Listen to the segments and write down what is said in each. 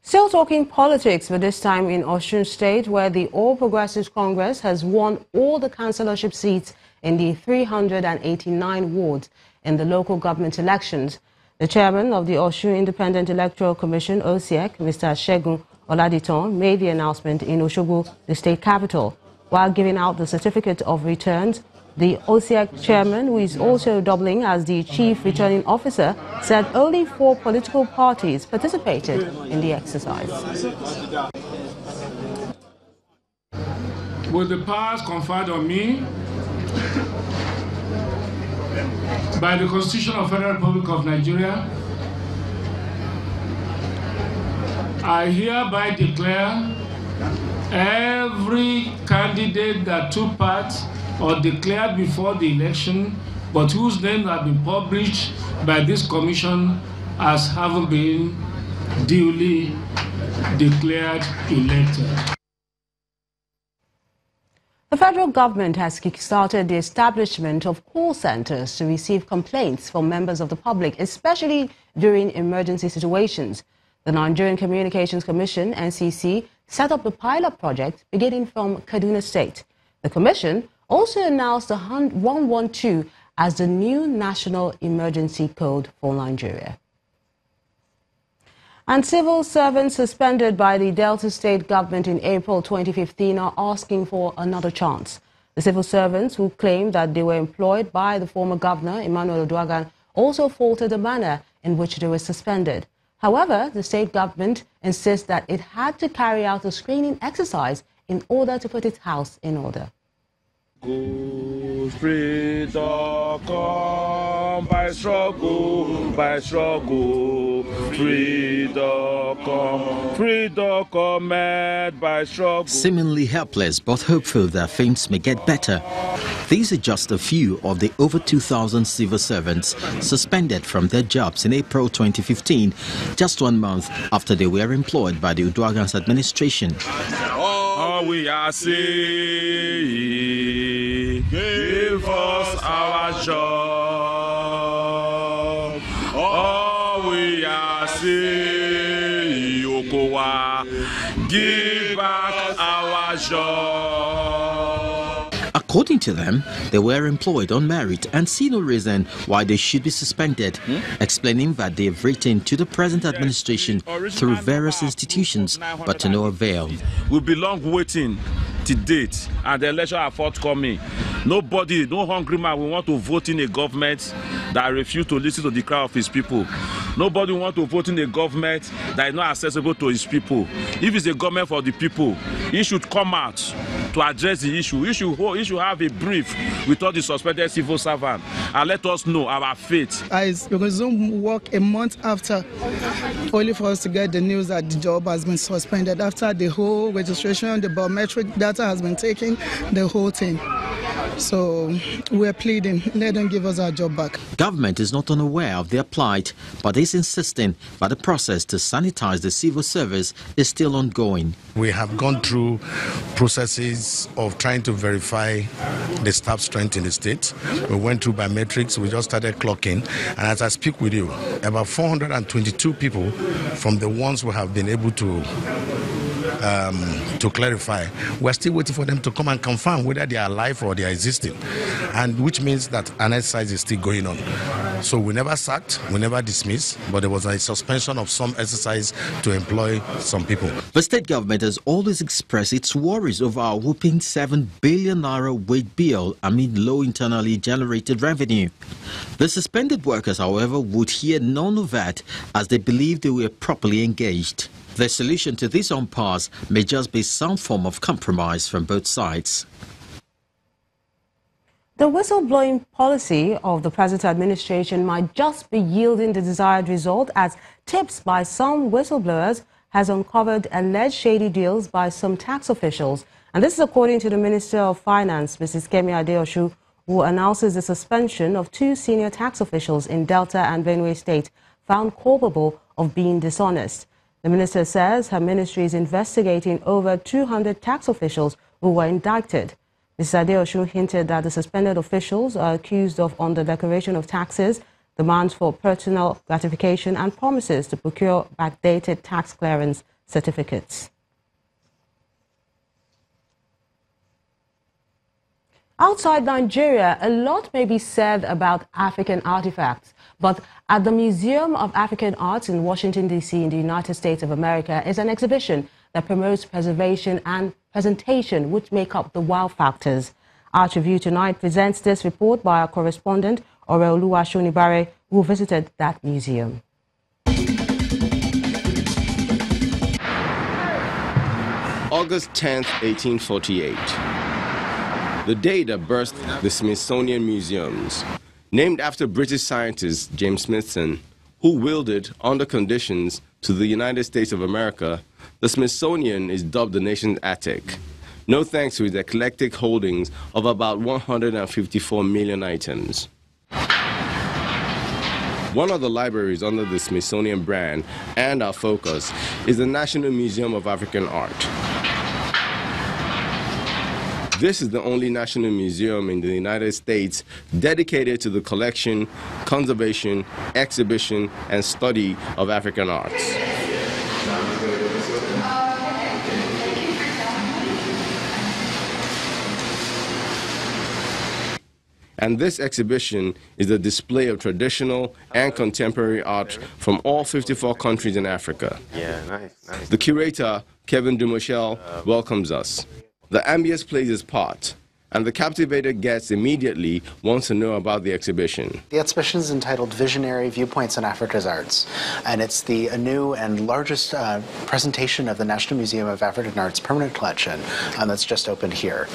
Still talking politics, but this time in Osun State, where the All Progressives Congress has won all the councillorship seats in the 389 wards in the local government elections. The chairman of the Osun Independent Electoral Commission, OCEC, Mr. Segun Oladiton, made the announcement in Osogbo, the state capital. While giving out the certificate of returns, the OCEC chairman, who is also doubling as the chief returning officer, said only 4 political parties participated in the exercise. With the powers conferred on me by the Constitution of the Federal Republic of Nigeria, I hereby declare every candidate that took part or declared before the election, but whose names have been published by this commission as having been duly declared elected. The federal government has kick-started the establishment of call centers to receive complaints from members of the public, especially during emergency situations. The Nigerian Communications Commission, NCC, set up the pilot project beginning from Kaduna State. The commission also announced the 112 as the new national emergency code for Nigeria. And civil servants suspended by the Delta State government in April 2015 are asking for another chance. The civil servants, who claim that they were employed by the former governor, Emmanuel Oduagan, also faulted the manner in which they were suspended. However, the state government insists that it had to carry out a screening exercise in order to put its house in order. Freedom come by struggle, freedom come by struggle. Seemingly helpless but hopeful that things may get better. These are just a few of the over 2,000 civil servants suspended from their jobs in April 2015, just 1 month after they were employed by the Oduagan's administration. All we are saying, give us our job. All we are saying, Yokowa, give back our job. According to them, they were employed on merit and see no reason why they should be suspended, explaining that they have written to the present administration through various institutions, but to no avail. We belong waiting to date, and the election are forthcoming. Nobody, no hungry man will want to vote in a government that refuses to listen to the cry of his people. Nobody wants to vote in a government that is not accessible to his people. If it's a government for the people, he should come out to address the issue. He should have a brief with all the suspended civil servants and let us know our fate. I resumed work a month after, only for us to get the news that the job has been suspended after the whole registration, the biometric data has been taken, the whole thing. So we're pleading, let them give us our job back. Government is not unaware of their plight, but is insisting that the process to sanitize the civil service is still ongoing. We have gone through processes of trying to verify the staff strength in the state. We went through biometrics, we just started clocking, and as I speak with you, about 422 people from the ones who have been able to clarify. We're still waiting for them to come and confirm whether they are alive or they are existing, and which means that an exercise is still going on. So we never sacked, we never dismissed, but there was a suspension of some exercise to employ some people. The state government has always expressed its worries over a whopping 7 billion naira wage bill amid low internally generated revenue. The suspended workers, however, would hear none of that as they believe they were properly engaged. The solution to this impasse may just be some form of compromise from both sides. The whistleblowing policy of the present administration might just be yielding the desired result, as tips by some whistleblowers has uncovered alleged shady deals by some tax officials. And this is according to the Minister of Finance, Mrs. Kemi Adeosun, who announces the suspension of 2 senior tax officials in Delta and Benue State found culpable of being dishonest. The minister says her ministry is investigating over 200 tax officials who were indicted. Mrs. Adeosun hinted that the suspended officials are accused of under-declaration of taxes, demands for personal gratification, and promises to procure backdated tax clearance certificates. Outside Nigeria, a lot may be said about African artifacts, but at the Museum of African Arts in Washington, D.C. in the United States of America is an exhibition that promotes preservation and presentation, which make up the wow factors. Art Review tonight presents this report by our correspondent, Oreoluwa Shonibare, who visited that museum. August 10th, 1848. The day that birthed the Smithsonian Museums, named after British scientist James Smithson, who willed it under conditions to the United States of America. The Smithsonian is dubbed the nation's attic, no thanks to its eclectic holdings of about 154 million items. One of the libraries under the Smithsonian brand and our focus is the National Museum of African Art. This is the only national museum in the United States dedicated to the collection, conservation, exhibition, and study of African arts. And this exhibition is a display of traditional and contemporary art from all 54 countries in Africa. Yeah, nice. The curator, Kevin Dumochel, welcomes us. The ambience plays its part, and the captivated guest immediately wants to know about the exhibition. The exhibition is entitled Visionary Viewpoints on Africa's Arts, and it's the new and largest presentation of the National Museum of African Arts permanent collection that's just opened here.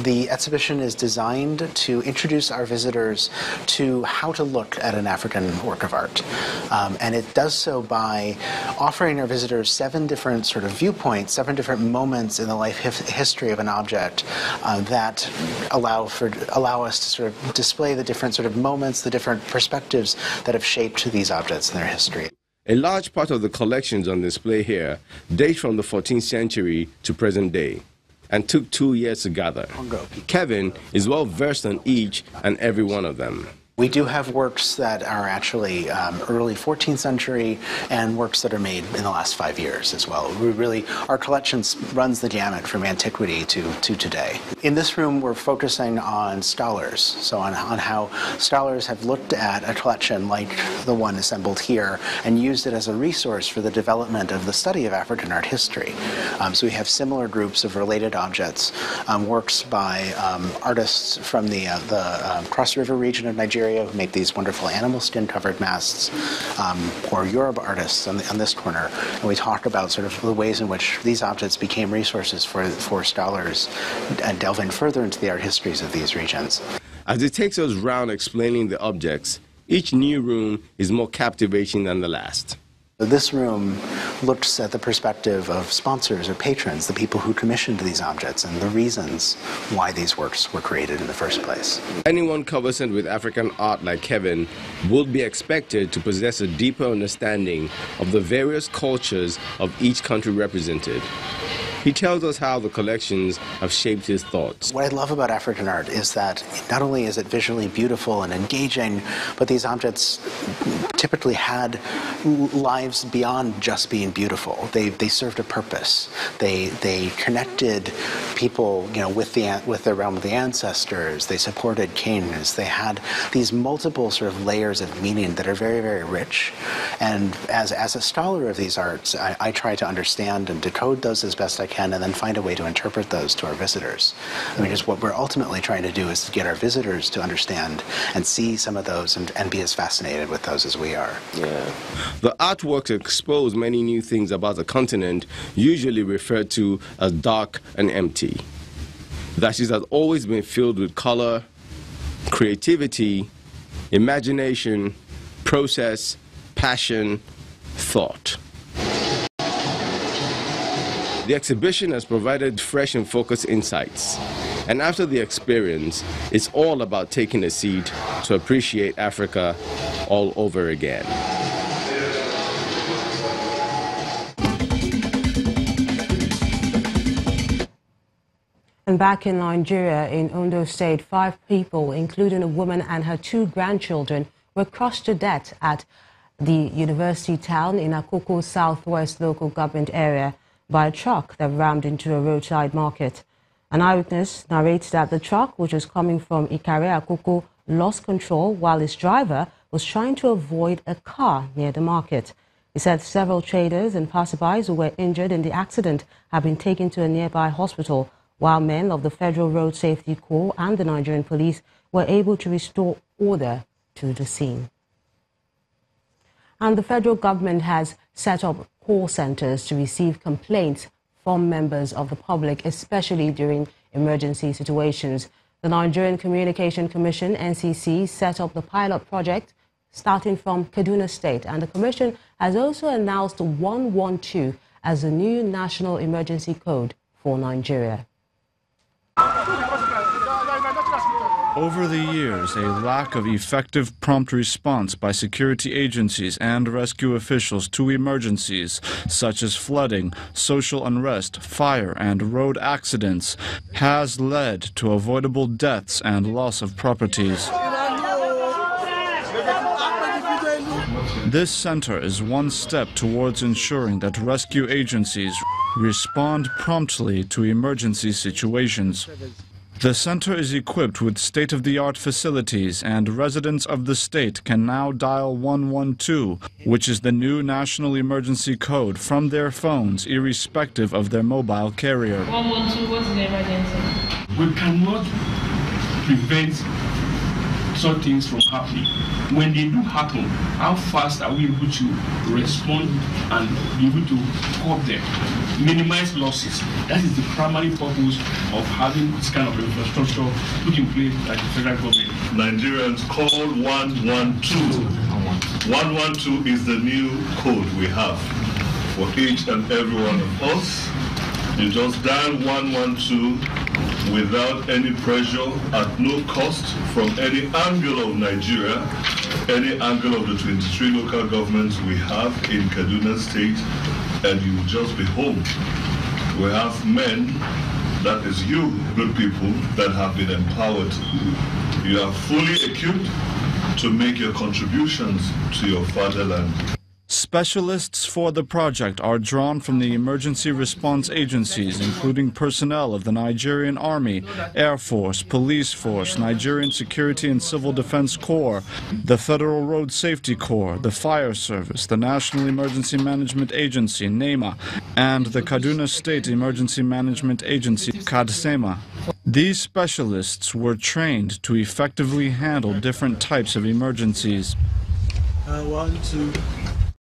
The exhibition is designed to introduce our visitors to how to look at an African work of art, and it does so by offering our visitors 7 different sort of viewpoints, 7 different moments in the life history of an object that allow us to sort of display the different sort of moments, the different perspectives that have shaped these objects in their history. A large part of the collections on display here date from the 14th century to present day and took 2 years to gather. Kevin is well versed on each and every one of them. We do have works that are actually early 14th century and works that are made in the last 5 years as well. Our collection runs the gamut from antiquity to today. In this room, we're focusing on scholars, so on how scholars have looked at a collection like the one assembled here and used it as a resource for the development of the study of African art history. So we have similar groups of related objects, works by artists from the Cross River region of Nigeria, who make these wonderful animal skin covered masks, or Yoruba artists on this corner. And we talk about sort of the ways in which these objects became resources for scholars and delving further into the art histories of these regions. As it takes us round explaining the objects, each new room is more captivating than the last. This room looks at the perspective of sponsors or patrons, the people who commissioned these objects, and the reasons why these works were created in the first place. Anyone conversant with African art like Kevin would be expected to possess a deeper understanding of the various cultures of each country represented. He tells us how the collections have shaped his thoughts. What I love about African art is that not only is it visually beautiful and engaging, but these objects typically had lives beyond just being beautiful. They served a purpose. They connected people, with the realm of the ancestors. They supported kings. They had these multiple sort of layers of meaning that are very, very rich. And as a scholar of these arts, I try to understand and decode those as best I can, and then find a way to interpret those to our visitors. Just what we're ultimately trying to do is to get our visitors to understand and see some of those and be as fascinated with those as we are. Yeah. The artworks expose many new things about the continent, usually referred to as dark and empty. That is, has always been filled with color, creativity, imagination, process, passion, thought. The exhibition has provided fresh and focused insights. And after the experience, it's all about taking a seat to appreciate Africa all over again. And back in Nigeria, in Ondo State, 5 people, including a woman and her 2 grandchildren, were crushed to death at the university town in Akoko Southwest local government area by a truck that rammed into a roadside market. An eyewitness narrates that the truck, which was coming from Ikare Akoko, lost control while its driver was trying to avoid a car near the market. He said several traders and passersby who were injured in the accident have been taken to a nearby hospital, while men of the Federal Road Safety Corps and the Nigerian police were able to restore order to the scene. And the federal government has set up call centers to receive complaints from members of the public, especially during emergency situations. The Nigerian Communication Commission, NCC, set up the pilot project starting from Kaduna State, and the Commission has also announced 112 as the new national emergency code for Nigeria. Over the years, a lack of effective prompt response by security agencies and rescue officials to emergencies such as flooding, social unrest, fire, and road accidents has led to avoidable deaths and loss of properties. This center is one step towards ensuring that rescue agencies respond promptly to emergency situations. The center is equipped with state-of-the-art facilities, and residents of the state can now dial 112, which is the new national emergency code, from their phones, irrespective of their mobile carrier. 112, what's the emergency? We cannot prevent such things from happening. When they do happen, how fast are we able to respond and be able to cope them, minimize losses? That is the primary purpose of having this kind of infrastructure put in place by the federal government. Nigerians call 112. 112 is the new code we have for each and every one of us. You just dial 112 without any pressure, at no cost, from any angle of Nigeria, any angle of the 23 local governments we have in Kaduna State, and you will just be home. We have men, that is you, good people, that have been empowered. You are fully equipped to make your contributions to your fatherland. Specialists for the project are drawn from the emergency response agencies, including personnel of the Nigerian Army, Air Force, Police Force, Nigerian Security and Civil Defense Corps, the Federal Road Safety Corps, the Fire Service, the National Emergency Management Agency, NEMA, and the Kaduna State Emergency Management Agency, KADSEMA. These specialists were trained to effectively handle different types of emergencies. 1, 2.